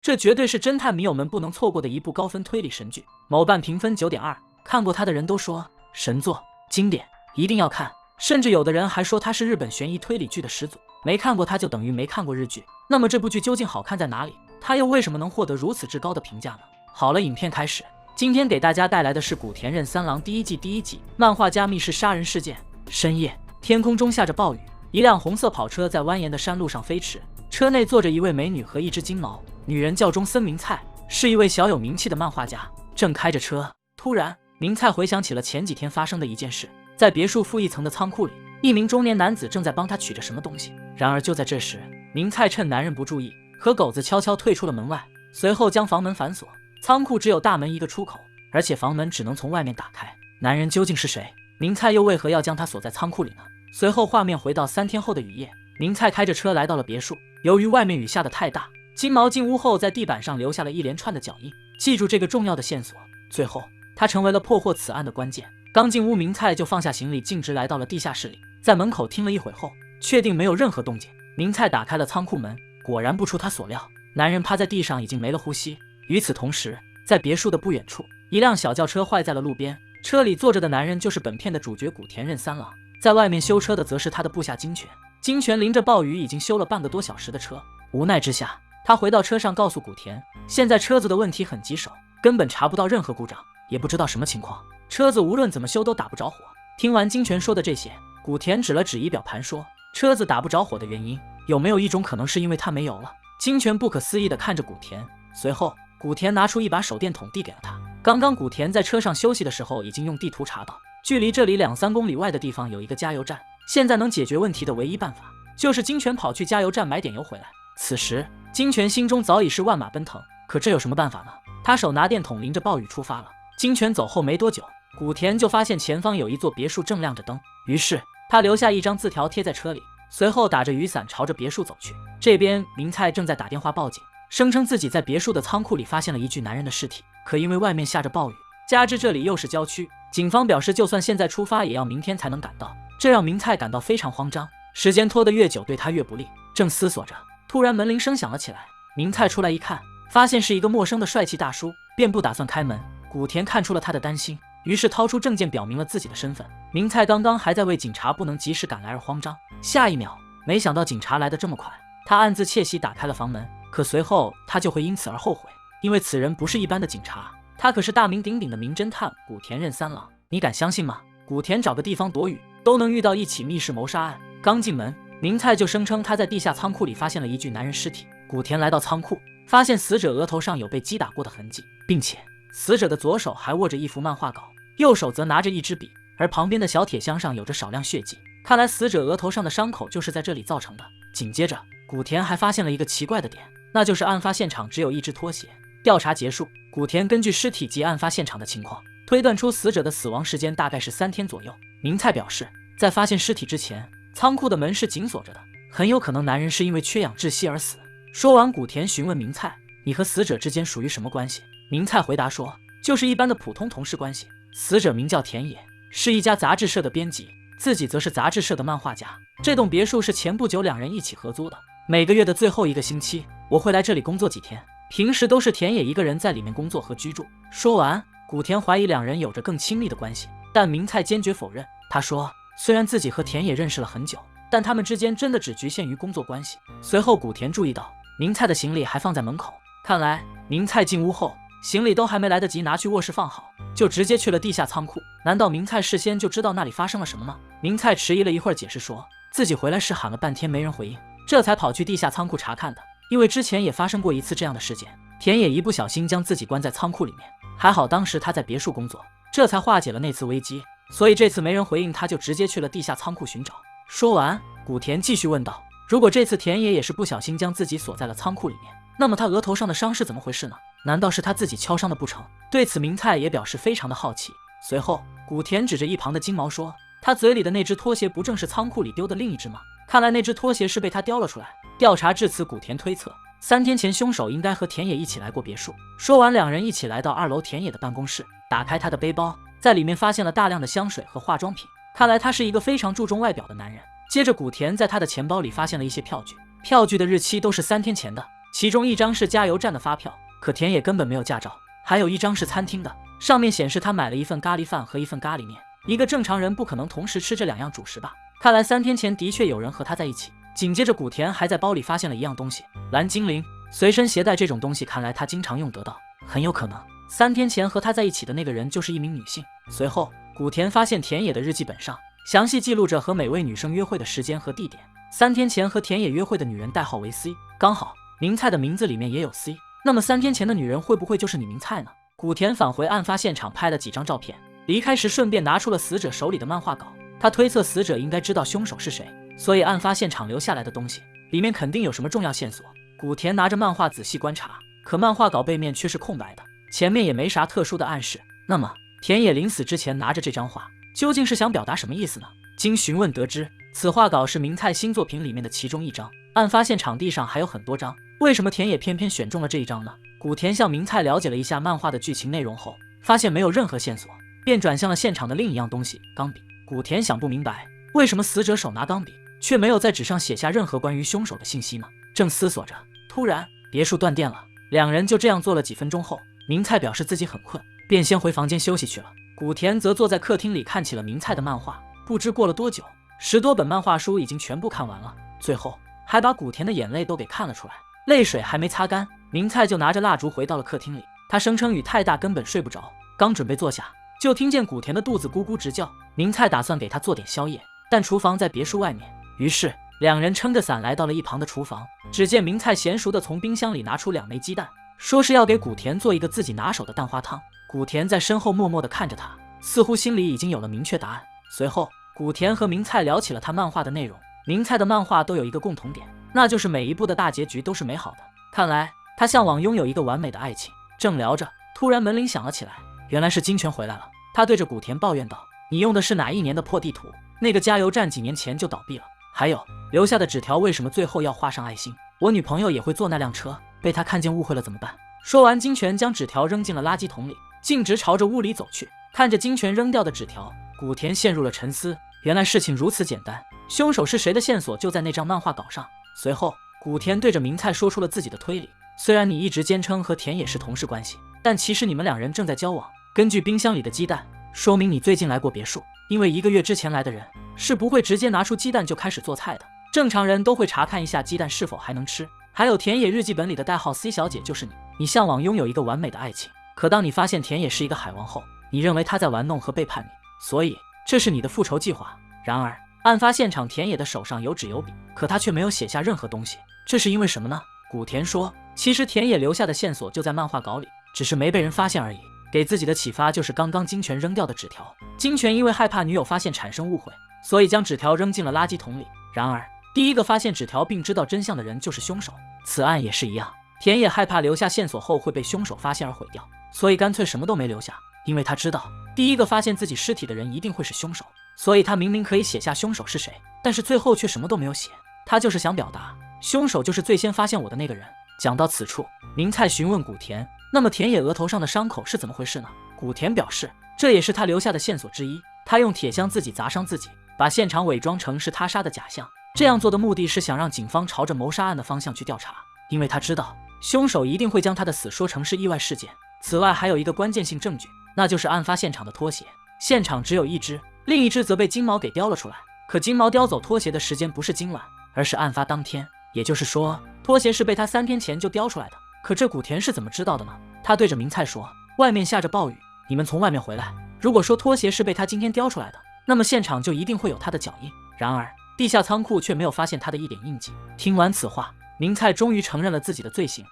这绝对是侦探迷友们不能错过的一部高分推理神剧。某瓣评分9.2，看过它的人都说神作、经典，一定要看。甚至有的人还说它是日本悬疑推理剧的始祖。没看过它就等于没看过日剧。那么这部剧究竟好看在哪里？它又为什么能获得如此至高的评价呢？好了，影片开始。今天给大家带来的是古田任三郎第一季第1集漫画家密室杀人事件。深夜，天空中下着暴雨，一辆红色跑车在蜿蜒的山路上飞驰，车内坐着一位美女和一只金毛。女人叫中森明菜，是一位小有名气的漫画家，正开着车。突然，明菜回想起了前几天发生的一件事，在别墅负一层的仓库里，一名中年男子正在帮他取着什么东西。然而就在这时，明菜趁男人不注意，和狗子悄悄退出了门外，随后将房门反锁。仓库只有大门一个出口，而且房门只能从外面打开。男人究竟是谁？明菜又为何要将他锁在仓库里呢？随后画面回到3天后的雨夜，明菜开着车来到了别墅。由于外面雨下得太大，金毛进屋后在地板上留下了一连串的脚印。记住这个重要的线索，最后他成为了破获此案的关键。刚进屋，明菜就放下行李，径直来到了地下室里。在门口听了一会后，确定没有任何动静，明菜打开了仓库门，果然不出他所料，男人趴在地上已经没了呼吸。与此同时，在别墅的不远处，一辆小轿车坏在了路边，车里坐着的男人就是本片的主角古田任三郎，在外面修车的则是他的部下金泉。金泉淋着暴雨已经修了半个多小时的车，无奈之下，他回到车上告诉古田，现在车子的问题很棘手，根本查不到任何故障，也不知道什么情况，车子无论怎么修都打不着火。听完金泉说的这些，古田指了指仪表盘说，车子打不着火的原因，有没有一种可能是因为它没油了？金泉不可思议地看着古田，随后古田拿出一把手电筒递给了他。刚刚古田在车上休息的时候已经用地图查到，距离这里2-3公里外的地方有一个加油站，现在能解决问题的唯一办法就是金泉跑去加油站买点油回来。此时金泉心中早已是万马奔腾，可这有什么办法呢？他手拿电筒淋着暴雨出发了。金泉走后没多久，古田就发现前方有一座别墅正亮着灯，于是他留下一张字条贴在车里，随后打着雨伞朝着别墅走去。这边明菜正在打电话报警，声称自己在别墅的仓库里发现了一具男人的尸体，可因为外面下着暴雨，加之这里又是郊区，警方表示就算现在出发也要明天才能赶到，这让明菜感到非常慌张。时间拖得越久对他越不利。正思索着，突然门铃声响了起来，明菜出来一看，发现是一个陌生的帅气大叔，便不打算开门。古田看出了他的担心，于是掏出证件表明了自己的身份。明菜刚刚还在为警察不能及时赶来而慌张，下一秒没想到警察来得这么快，他暗自窃喜打开了房门。可随后他就会因此而后悔，因为此人不是一般的警察，他可是大名鼎鼎的名侦探古田任三郎。你敢相信吗？古田找个地方躲雨都能遇到一起密室谋杀案。刚进门，明菜就声称他在地下仓库里发现了一具男人尸体。古田来到仓库，发现死者额头上有被击打过的痕迹，并且死者的左手还握着一幅漫画稿，右手则拿着一支笔，而旁边的小铁箱上有着少量血迹，看来死者额头上的伤口就是在这里造成的。紧接着古田还发现了一个奇怪的点，那就是案发现场只有一只拖鞋。调查结束，古田根据尸体及案发现场的情况，推断出死者的死亡时间大概是3天左右。明菜表示，在发现尸体之前，仓库的门是紧锁着的，很有可能男人是因为缺氧窒息而死。说完，古田询问明菜，你和死者之间属于什么关系？明菜回答说，就是一般的普通同事关系。死者名叫田野，是一家杂志社的编辑，自己则是杂志社的漫画家。这栋别墅是前不久2人一起合租的，每个月的最后一个星期，我会来这里工作几天，平时都是田野一个人在里面工作和居住。说完，古田怀疑2人有着更亲密的关系，但明菜坚决否认。他说，虽然自己和田野认识了很久，但他们之间真的只局限于工作关系。随后古田注意到明菜的行李还放在门口，看来明菜进屋后行李都还没来得及拿去卧室放好，就直接去了地下仓库。难道明菜事先就知道那里发生了什么吗？明菜迟疑了一会儿，解释说自己回来时喊了半天没人回应，这才跑去地下仓库查看的。因为之前也发生过一次这样的事件，田野一不小心将自己关在仓库里面，还好当时他在别墅工作，这才化解了那次危机，所以这次没人回应，他就直接去了地下仓库寻找。说完，古田继续问道，如果这次田野也是不小心将自己锁在了仓库里面，那么他额头上的伤是怎么回事呢？难道是他自己敲伤的不成？对此明菜也表示非常的好奇。随后古田指着一旁的金毛说，他嘴里的那只拖鞋不正是仓库里丢的另一只吗？看来那只拖鞋是被他叼了出来。调查至此，古田推测3天前凶手应该和田野一起来过别墅。说完，2人一起来到2楼田野的办公室，打开他的背包，在里面发现了大量的香水和化妆品，看来他是一个非常注重外表的男人。接着古田在他的钱包里发现了一些票据，票据的日期都是3天前的。其中一张是加油站的发票，可田野根本没有驾照，还有一张是餐厅的，上面显示他买了一份咖喱饭和一份咖喱面。一个正常人不可能同时吃这2样主食吧？看来3天前的确有人和他在一起。紧接着古田还在包里发现了一样东西，蓝精灵。随身携带这种东西，看来他经常用得到，很有可能3天前和他在一起的那个人就是一名女性。随后古田发现田野的日记本上详细记录着和每位女生约会的时间和地点。3天前和田野约会的女人代号为 C， 刚好明菜的名字里面也有 C， 那么3天前的女人会不会就是你明菜呢？古田返回案发现场拍了几张照片，离开时顺便拿出了死者手里的漫画稿。他推测死者应该知道凶手是谁，所以案发现场留下来的东西里面肯定有什么重要线索。古田拿着漫画仔细观察，可漫画稿背面却是空白的，前面也没啥特殊的暗示。那么田野临死之前拿着这张画，究竟是想表达什么意思呢？经询问得知，此画稿是明菜新作品里面的其中一张，案发现场地上还有很多张，为什么田野偏偏选中了这一张呢？古田向明菜了解了一下漫画的剧情内容后，发现没有任何线索，便转向了现场的另一样东西——钢笔。古田想不明白，为什么死者手拿钢笔，却没有在纸上写下任何关于凶手的信息呢？正思索着，突然别墅断电了。两人就这样坐了几分钟后，明菜表示自己很困，便先回房间休息去了。古田则坐在客厅里看起了明菜的漫画。不知过了多久，10多本漫画书已经全部看完了，最后还把古田的眼泪都给看了出来。泪水还没擦干，明菜就拿着蜡烛回到了客厅里。他声称雨太大根本睡不着，刚准备坐下，就听见古田的肚子咕咕直叫。明菜打算给他做点宵夜，但厨房在别墅外面，于是两人撑着伞来到了一旁的厨房。只见明菜娴熟地从冰箱里拿出2枚鸡蛋，说是要给古田做一个自己拿手的蛋花汤。古田在身后默默地看着他，似乎心里已经有了明确答案。随后古田和明菜聊起了他漫画的内容。明菜的漫画都有一个共同点，那就是每一部的大结局都是美好的。看来他向往拥有一个完美的爱情。正聊着，突然门铃响了起来，原来是金泉回来了。他对着古田抱怨道：“你用的是哪一年的破地图？那个加油站几年前就倒闭了。还有留下的纸条为什么最后要画上爱心？我女朋友也会坐那辆车，被他看见误会了怎么办？”说完，金泉将纸条扔进了垃圾桶里，径直朝着屋里走去。看着金泉扔掉的纸条，古田陷入了沉思。原来事情如此简单，凶手是谁的线索就在那张漫画稿上。随后古田对着明菜说出了自己的推理：虽然你一直坚称和田野是同事关系，但其实你们2人正在交往。根据冰箱里的鸡蛋，说明你最近来过别墅，因为1个月之前来的人是不会直接拿出鸡蛋就开始做菜的，正常人都会查看一下鸡蛋是否还能吃。还有田野日记本里的代号 C 小姐就是你，你向往拥有一个完美的爱情，可当你发现田野是一个海王后，你认为他在玩弄和背叛你，所以这是你的复仇计划。然而案发现场田野的手上有纸有笔，可他却没有写下任何东西，这是因为什么呢？古田说，其实田野留下的线索就在漫画稿里，只是没被人发现而已。给自己的启发就是刚刚金泉扔掉的纸条。金泉因为害怕女友发现产生误会，所以将纸条扔进了垃圾桶里。然而第一个发现纸条并知道真相的人就是凶手。此案也是一样，田野害怕留下线索后会被凶手发现而毁掉，所以干脆什么都没留下。因为他知道第一个发现自己尸体的人一定会是凶手，所以他明明可以写下凶手是谁，但是最后却什么都没有写。他就是想表达，凶手就是最先发现我的那个人。讲到此处，明菜询问古田，那么田野额头上的伤口是怎么回事呢？古田表示，这也是他留下的线索之一。他用铁箱自己砸伤自己，把现场伪装成是他杀的假象。这样做的目的是想让警方朝着谋杀案的方向去调查，因为他知道凶手一定会将他的死说成是意外事件。此外还有一个关键性证据，那就是案发现场的拖鞋，现场只有1只，另一只则被金毛给叼了出来。可金毛叼走拖鞋的时间不是今晚，而是案发当天，也就是说拖鞋是被他3天前就叼出来的。可这古田是怎么知道的呢？他对着明菜说，外面下着暴雨，你们从外面回来，如果说拖鞋是被他今天叼出来的，那么现场就一定会有他的脚印。然而地下仓库却没有发现他的一点印记。听完此话，明菜终于承认了自己的罪行。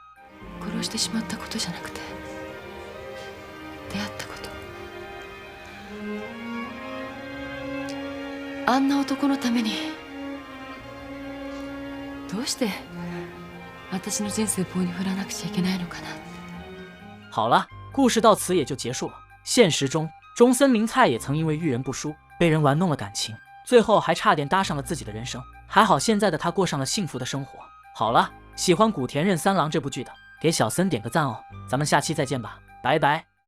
殺してしまったことじゃなくて、出会ったこと。あんな男のために、どうして私の人生棒に振らなくちゃいけないのかな。好了，故事到此也就结束了。现实中，中森明菜也曾因为遇人不淑，被人玩弄了感情，最后还差点搭上了自己的人生。还好现在的他过上了幸福的生活。好了，喜欢古田任三郎这部剧的，给小森点个赞哦。咱们下期再见吧，拜拜。